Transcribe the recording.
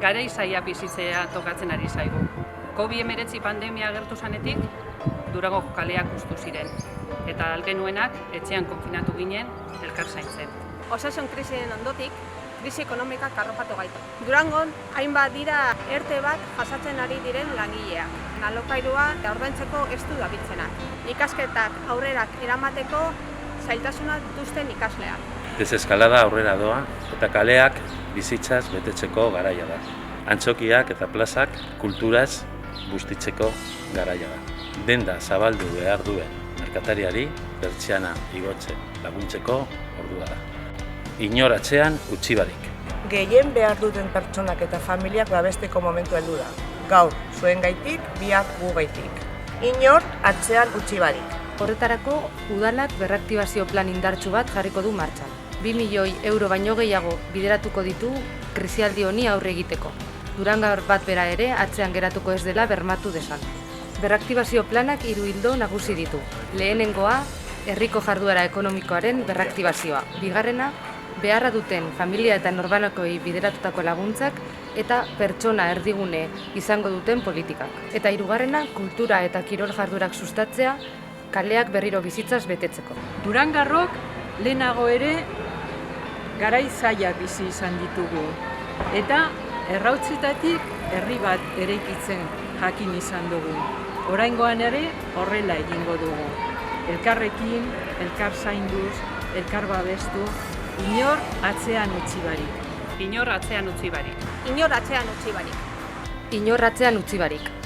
Garai zaila bizitzea tokatzen ari zaigu. COVID-19 pandemia agertu zanetik, Durango kaleak hustu ziren. Eta algenuenak etxean konfinatu ginen elkar zaintzen. Osasun krisien ondotik, krisi ekonomikak arropatu gaitu. Durangon, hainbat dira ERTE bat jasatzen ari diren langileak. Alokairua ordaintzeko ez du dabiltzenak. Ikasketak aurrerak eramateko zailtasuna dituzten ikasleak. Deseskalada aurrera doa eta kaleak bizitzaz betetzeko garaia da. Antzokiak eta plazak kulturaz bustitzeko garaia da. Denda zabaldu behar duen merkatariari pertsiana igotzen laguntzeko ordua da. Inor atzean utzi barik. Gehien behar duten pertsonak eta familiak babesteko momentu heldu da. Gaur zuen gaitik, bihar gu gaitik. Inor atzean utzi barik. Horretarako, udalak berraktibazio plan indartsu bat jarriko du martxan. 2 milioi euro baino gehiago bideratuko ditu krisialdi honi aurre egiteko. Durangar bat bera ere atzean geratuko ez dela bermatu desan. Berraktibazio planak 3 ildo nagusi ditu. Lehenengoa, herriko jarduera ekonomikoaren berraktibazioa. Bigarrena, beharra duten familia eta norbanakoei bideratutako laguntzak eta pertsona erdigune izango duten politikak. Eta hirugarrena, kultura eta kirol jarduerak sustatzea kaleak berriro bizitzaz betetzeko. Durangarrok lehenago ere garai zailak bizi izan ditugu. Eta errautzetatik herri bat eraikitzen jakin izan dugu. Oraingoan ere horrela egingo dugu. Elkarrekin, elkar zainduz, elkar babestu, inor atzean utzi barik. Inor atzean utzi barik. Inor atzean utzi barik. Inor atzean utzi barik.